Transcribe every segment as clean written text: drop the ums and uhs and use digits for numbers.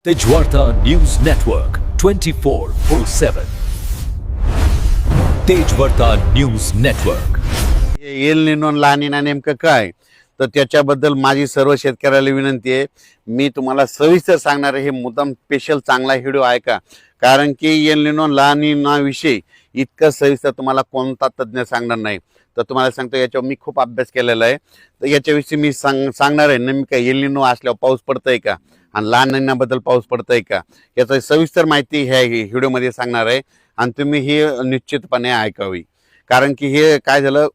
Tejvarta news network 24/7. Tejvarta news network. El Nino ला निना नेमकं काय, तर त्याच्याबद्दल माझी सर्व शेतकऱ्याला विनंती आहे. मी तुम्हाला सविस्तर सांगणार आहे. हे मुद्दाम स्पेशल चांगला व्हिडिओ आहे का, कारण की एल निनो ला निना विषयी इतकं सविस्तर तुम्हाला कोणता तज्ञ सांगणार नाही. तर तुम्हाला सांगतो, याच्यावर मी खूप अभ्यास केलेला आहे. तर याच्याविषयी मी सांगणार आहे नेमकं एल निनो असल्यावर पाऊस पडतंय का आणि ला निनाबद्दल पाऊस पडतंय का, याची सविस्तर माहिती ह्या व्हिडिओमध्ये सांगणार आहे. आणि तुम्ही ही निश्चितपणे ऐकावी, कारण की हे काय झालं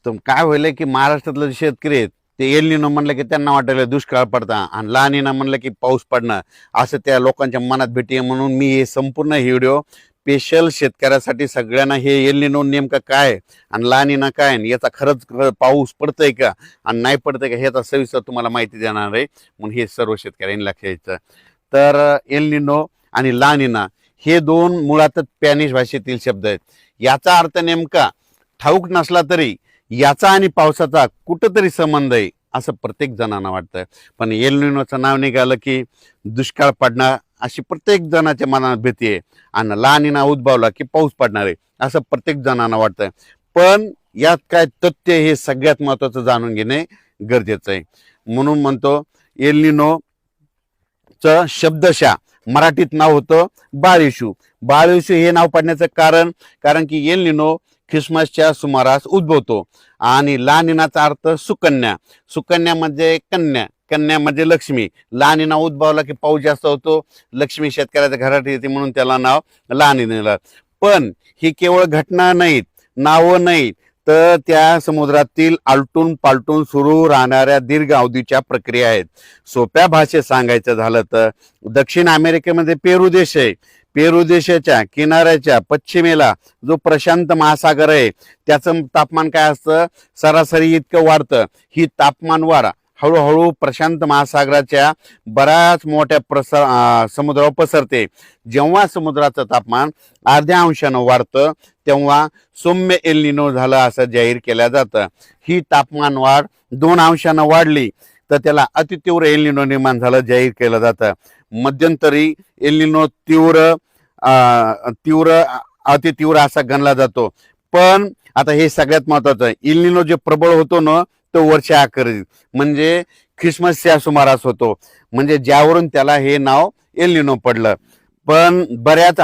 तर काय होईल की महाराष्ट्रातले शेतकरी आहेत ते एल निनो म्हणलं की त्यांना वाटायला दुष्काळ पडता आणि ला निना म्हणलं की पाऊस पडणं, असं त्या लोकांच्या मनात भीती. म्हणून मी हे संपूर्ण व्हिडिओ स्पेशल शेतकऱ्यासाठी सगळ्यांना हे एल निनो नेमकं काय आणि ला निना काय, याचा खरंच पाऊस पडतंय का आणि नाही पडतंय का, ह्याचा सविस्तर तुम्हाला माहिती देणार आहे. म्हणून हे सर्व शेतकऱ्यांनी लक्ष द्यायचं. तर एल निनो आणि ला निना हे दोन मुळातच स्पॅनिश भाषेतील शब्द आहेत. याचा अर्थ नेमका ठाऊक नसला तरी याचा आणि पावसाचा कुठंतरी संबंध आहे असं प्रत्येक जणांना वाटतं. पण एल निनोचं नाव निघालं की दुष्काळ पडणार अशी प्रत्येक जणाच्या मनात भीती आहे, आणि ला निना उद्भवला की पाऊस पडणार आहे असं प्रत्येक जणांना वाटतं. पण यात काय तथ्य हे सगळ्यात महत्त्वाचं जाणून घेणे गरजेचं आहे. म्हणून म्हणतो एल निनोचं शब्दशः मराठीत नाव होतं बाळ येशू. बाळ येशू हे नाव पडण्याचं कारण की एल निनो ख्रिसमसच्या सुमारास उद्भवतो आणि ला निनाचा अर्थ सुकन्या. सुकन्या म्हणजे कन्या, कन्या म्हणजे लक्ष्मी. ला निना उद्भवला की पाऊस जास्त होतो, लक्ष्मी शेतकऱ्याच्या घरात येते, म्हणून त्याला नाव ला निना. पण ही केवळ घटना नाहीत, नावं नाहीत, तर त्या समुद्रातील आलटून पालटून सुरू राहणाऱ्या दीर्घ अवधीच्या प्रक्रिया आहेत. सोप्या भाषेत सांगायचं झालं तर दक्षिण अमेरिकेमध्ये पेरू देश आहे. पेरू देशाच्या किनाऱ्याच्या पश्चिमेला जो प्रशांत महासागर आहे त्याचं तापमान काय असतं, सरासरी इतकं वाढतं. ही तापमान वाढ हळूहळू प्रशांत महासागराच्या बऱ्याच मोठ्या समुद्रावर पसरते. जेव्हा समुद्राचं तापमान अर्ध्या अंशानं वाढतं तेव्हा सौम्य एल निनो झालं असं जाहीर केलं जातं. ही तापमान वाढ 2 अंशानं वाढली तर त्याला अतितीव्र एल निनो निर्माण झालं जाहीर केलं जातं. मध्यंतरी एल निनो अतितीव्र असा गणला जातो. पण आता हे सगळ्यात महत्वाचं आहे, एल निनो जे प्रबळ होतो ना तो वर्षा अखेरीस म्हणजे ख्रिसमसच्या सुमारास होतो, म्हणजे ज्यावरून त्याला हे नाव एल निनो पडलं. पण बऱ्याच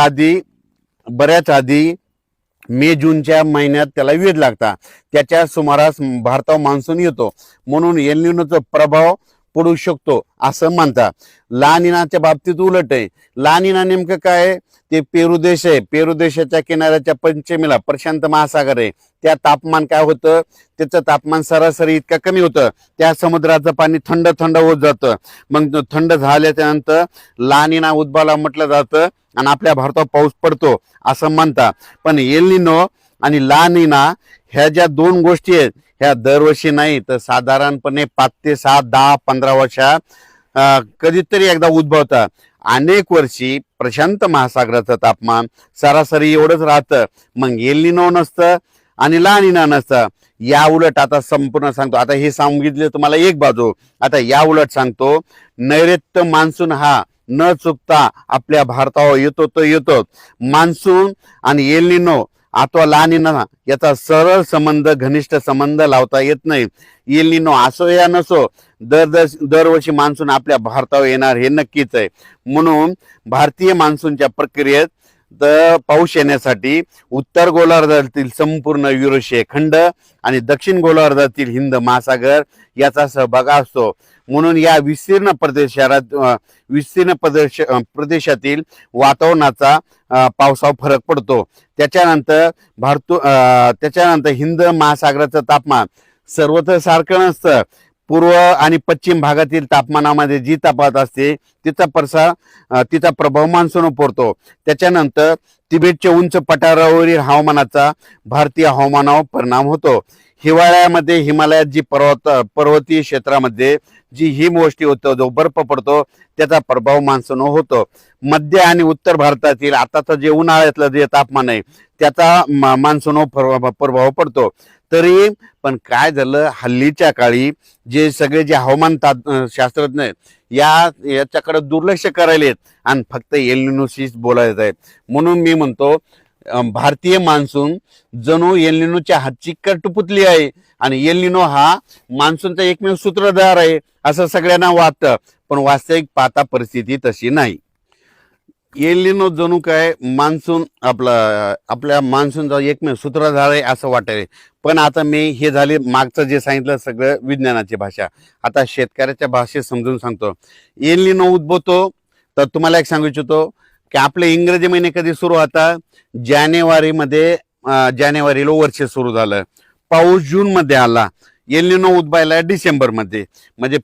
आधी मे जूनच्या महिन्यात त्याला वेध लागतात. त्याच्या सुमारास भारतावर मान्सून येतो, म्हणून एल निनोचा प्रभाव पडू शकतो असं म्हणतात. ला निनाच्या बाबतीत उलट आहे. ला निना नेमकं काय, ते पेरू देश आहे. पेरू देशाच्या किनाऱ्याच्या पश्चिमेला प्रशांत महासागर आहे. त्या तापमान काय होतं, त्याचं तापमान सरासरी इतकं कमी होतं, त्या समुद्राचं पाणी थंड होत जातं. मग थंड झाल्याच्या नंतर ला निना उद्भवला म्हटलं जातं आणि आपल्या भारतावर पाऊस पडतो असं म्हणतात. पण एल निनो आणि ला निना ह्या ज्या दोन गोष्टी आहेत ह्या दरवर्षी नाही, तर साधारणपणे 5 ते 7, 10, 15 वर्षात कधीतरी एकदा उद्भवतात. अनेक वर्षी प्रशांत महासागराचं तापमान सरासरी एवढंच राहतं. मग एल निनो नसतं आणि ला निना नसतं. या उलट आता संपूर्ण सांगतो, आता हे सांगितले तुम्हाला एक बाजू, आता या उलट सांगतो. नैऋत्य मान्सून हा न चुकता आपल्या भारतावर येतो तो येतो. मान्सून आणि एल निनो अथवा ला निना याचा सरळ संबंध, घनिष्ठ संबंध लावता येत नाही. एल निनो असो या नसो, दरवर्षी मान्सून आपल्या भारतावर येणार हे नक्कीच आहे. म्हणून भारतीय मान्सूनच्या प्रक्रियेत पाऊस येण्यासाठी उत्तर गोलार्धातील संपूर्ण युरोशिय खंड आणि दक्षिण गोलार्धातील हिंद महासागर याचा सहभाग असतो. म्हणून या विस्तीर्ण प्रदेशातील वातावरणाचा पावसावर फरक पडतो. त्याच्यानंतर हिंद महासागराचं तापमान सर्वत्र सारखं नसतं. पूर्व आणि पश्चिम भागातील तापमानामध्ये जी तफावत असते तिचा प्रभाव मान्सून पडतो. त्याच्यानंतर तिबेटच्या उंच पठारावरील हवामानाचा भारतीय हवामानावर परिणाम होतो. हिवाळ्यामध्ये हिमालयात जी पर्वतीय क्षेत्रामध्ये जी हिमवृष्टी होतो, जो बर्फ पडतो, त्याचा प्रभाव मान्सून होतो. मध्य आणि उत्तर भारतातील आताचं जे उन्हाळ्यातलं जे तापमान आहे त्याचा मान्सून प्रभाव पडतो. तरी पण काय झालं, हल्लीच्या काळी जे सगळे जे हवामान शास्त्रज्ञ आहेत याच्याकडे दुर्लक्ष करायलेत आणि फक्त एल निनोशीच बोलायचं आहे. म्हणून मी म्हणतो भारतीय मान्सून जणू एल निनोच्या हातची कटपुतली आहे आणि एल निनो हा मान्सूनचा एकमेव सूत्रधार आहे असं सगळ्यांना वाटतं, पण वास्तविक पाहता परिस्थिती तशी नाही. एल निनो जणू काय मान्सून आपल्या मान्सूनचा एकमेव सूत्रधार आहे असं वाटायला. पण आता मी हे झाले मागचं जे सांगितलं सगळं विज्ञानाची भाषा, आता शेतकऱ्याच्या भाषेत समजून सांगतो. एल निनो उद्भवतो तर तुम्हाला एक सांगू इच्छितो की आपले इंग्रजी महिने कधी सुरू होता, जानेवारीला वर्ष सुरू झालं, पाऊस जून मध्ये आला, एल निनो उद्भवायला डिसेंबर मध्ये, म्हणजे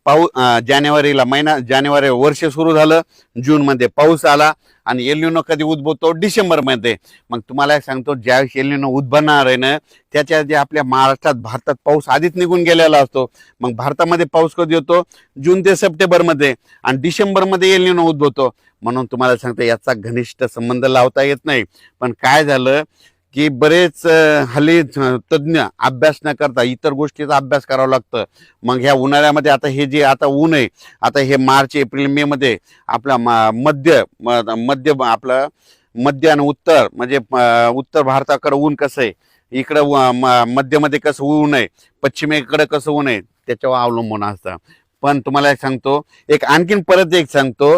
जानेवारी वर्ष सुरू झालं, जून मध्ये पाऊस आला आणि एल निनो कधी उद्भवतो डिसेंबर मध्ये. मग तुम्हाला एक सांगतो ज्यावेळेस एल निनो उद्भवणार आहे ना त्याच्या आधी आपल्या भारतात पाऊस आधीच निघून गेलेला असतो. मग भारतामध्ये पाऊस कधी होतो, जून ते सप्टेंबर मध्ये, आणि डिसेंबर मध्ये एल निनो उद्भवतो. म्हणून तुम्हाला सांगतो याचा घनिष्ठ संबंध लावता येत नाही. पण काय झालं की बरेच हल्ली तज्ज्ञ अभ्यास न करता इतर गोष्टीचा अभ्यास करावा लागतं. मग ह्या उन्हाळ्यामध्ये आता हे जे आता ऊन आहे, आता हे मार्च एप्रिल मे मध्ये आपला मध्य आणि उत्तर, म्हणजे उत्तर भारताकडे ऊन कसं आहे, इकडं मध्यमध्ये कसं ऊन आहे, पश्चिमेकडे कसं ऊन आहे, त्याच्यावर अवलंबून असतं. पण तुम्हाला एक सांगतो, आणखीन परत एक सांगतो,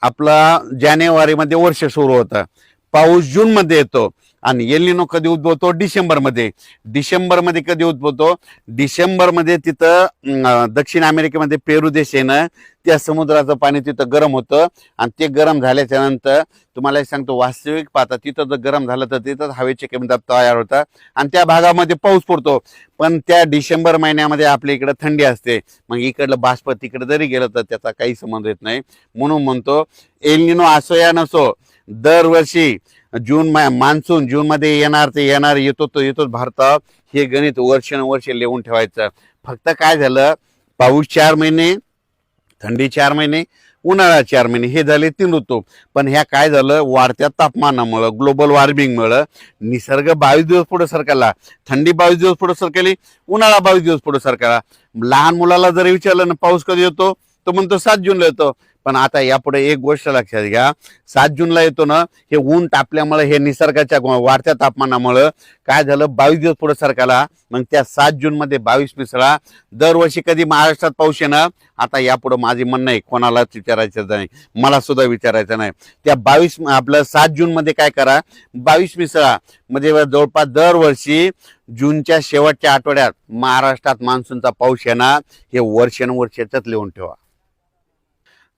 आपला जानेवारीमध्ये वर्ष सुरू होतं, पाऊस जून मध्ये येतो आणि एल निनो कधी उद्भवतो, डिसेंबर मध्ये कधी उद्भवतो, डिसेंबर मध्ये तिथं दक्षिण अमेरिकेमध्ये पेरू देश आहे ना, त्या समुद्राचं पाणी तिथं गरम होतं आणि ते गरम झाल्याच्या नंतर तुम्हाला एक सांगतो वास्तविक पाहता तिथं जर गरम झालं तर तिथं हवेचे कमी दाब तयार होतात आणि त्या भागामध्ये पाऊस पडतो. पण त्या डिसेंबर महिन्यामध्ये आपल्या इकडे थंडी असते, मग इकडलं बाष्प तिकडे जरी गेलं तर त्याचा काही संबंध येत नाही. म्हणून म्हणतो एल निनो असो या नसो, दरवर्षी मान्सून जून मध्ये येणार ते येणार, येतोच भारतात, हे गणित वर्षानुवर्ष लिहून ठेवायचं. फक्त काय झालं, पाऊस 4 महिने, थंडी 4 महिने, उन्हाळा 4 महिने, हे झाले 3 ऋतू. पण ह्या काय झालं, वाढत्या तापमानामुळं, ग्लोबल वॉर्मिंगमुळं निसर्ग 22 दिवस पुढे सरकला, थंडी 22 दिवस पुढे सरकली, उन्हाळा 22 दिवस पुढे सरकला. लहान मुलाला जर विचारलं ना पाऊस कधी येतो, तो म्हणतो 7 जूनला येतो. पण आता यापुढे एक गोष्ट लक्षात घ्या, 7 जूनला येतो ना, हे ऊन तापल्यामुळे, हे निसर्गाच्या वाढत्या तापमानामुळे काय झालं, 22 दिवस पुढे सरकाला. मग त्या 7 जून मध्ये 22 मिसळा. दरवर्षी कधी महाराष्ट्रात पाऊस येणार, आता यापुढे माझे म्हणणं आहे, कोणालाच विचारायचं नाही, मला सुद्धा विचारायचं नाही. त्या 7 जून मध्ये काय करा, 22 मिसळा, म्हणजे जवळपास दरवर्षी जूनच्या शेवटच्या आठवड्यात महाराष्ट्रात मान्सूनचा पाऊस येणार, हे वर्षानुवर्षाच लिहून ठेवा.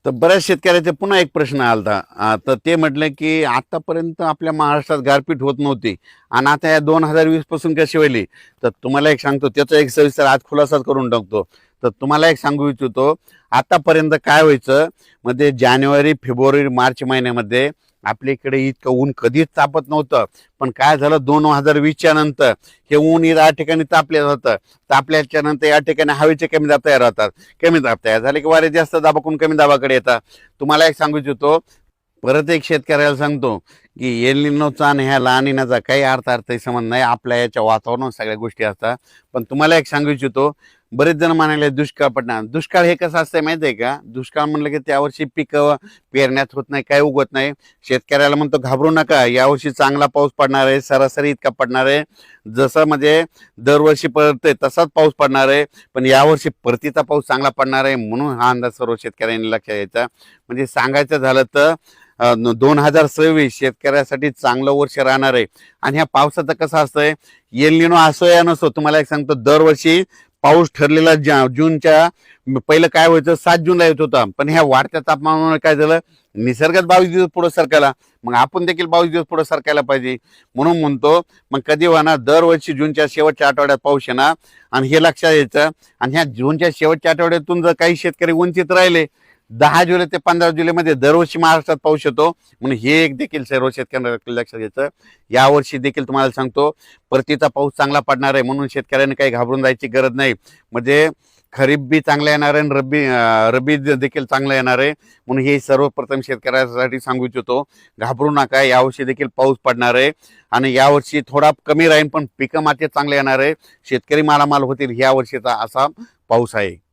तर बऱ्याच शेतकऱ्याचे पुन्हा एक प्रश्न आलता, तर ते म्हटले की आतापर्यंत आपल्या महाराष्ट्रात गारपीट होत नव्हती आणि आता या 2020 पासून कशी व्हायली. तर तुम्हाला एक सांगतो, त्याचा एक सविस्तर आज खुलासाच करून टाकतो. तर तुम्हाला एक सांगू इच्छितो, आतापर्यंत काय व्हायचं, म्हणजे जानेवारी फेब्रुवारी मार्च महिन्यामध्ये आपल्या इकडे इतकं ऊन कधीच तापत नव्हतं. पण काय झालं, 2020च्या नंतर हे ऊन या ठिकाणी तापले जातं, तापल्याच्या नंतर या ठिकाणी हवेचे कमी दाब तयार होतात, कमी दाब तयार झाले की वारे जास्त दाबाकडून कमी दाबाकडे येतात. तुम्हाला एक सांगू इच्छितो, परत एक शेतकऱ्याला सांगतो की एल निनोचा आणि ह्या ला निनाचा काही अर्थ संबंध नाही, आपल्या याच्या वातावरणात सगळ्या गोष्टी असतात. पण तुम्हाला एक सांगू इच्छितो, बरेच जण म्हणाले दुष्काळ पडणार. दुष्काळ हे कसं असतं माहिती आहे का, दुष्काळ म्हणलं की त्यावर्षी पिकं पेरण्यात होत नाही, काय उगवत नाही. शेतकऱ्याला म्हणतो घाबरू नका, यावर्षी चांगला पाऊस पडणार आहे, सरासरी इतका पडणार आहे, जसं म्हणजे दरवर्षी पडतंय तसाच पाऊस पडणार आहे, पण यावर्षी परतीचा पाऊस चांगला पडणार आहे. म्हणून हा अंदाज सर्व शेतकऱ्यांनी लक्षात घ्यायचा. म्हणजे सांगायचं झालं तर 2026 शेतकऱ्यासाठी चांगलं वर्ष राहणार आहे. आणि ह्या पावसाचं कसं असतंय, एल निनो असो या नसो, तुम्हाला एक सांगतो, दरवर्षी पाऊस ठरलेला जूनच्या पहिलं काय व्हायचं, 7 जूनला येत होता. पण ह्या वाढत्या तापमानामुळे काय झालं, निसर्गात 22 दिवस पुढे सरकायला, मग आपण देखील 22 दिवस पुढे सरकायला पाहिजे. म्हणून म्हणतो, मग कधी होणार, दरवर्षी जूनच्या शेवटच्या आठवड्यात पाऊस येणार आणि हे लक्षात यायचं. आणि ह्या जूनच्या शेवटच्या आठवड्यातून जर काही शेतकरी वंचित राहिले, 10 जुलै ते 15 जुलैमध्ये दरवर्षी महाराष्ट्रात पाऊस येतो. म्हणून हे एक देखील सर्व शेतकऱ्यांना लक्षात घ्यायचं. यावर्षी देखील तुम्हाला सांगतो, परतीचा पाऊस चांगला पडणार आहे, म्हणून शेतकऱ्यांनी काही घाबरून जायची गरज नाही. म्हणजे खरीप बी चांगला येणार आहे आणि रब्बी देखील चांगला येणार आहे. म्हणून हे सर्वप्रथम शेतकऱ्यासाठी सांगू इच्छितो, घाबरू नका, यावर्षी देखील पाऊस पडणार आहे आणि यावर्षी थोडा कमी राहील, पण पिकं मात्र चांगले येणार आहे, शेतकरी मालामाल होतील, या वर्षीचा असा पाऊस आहे.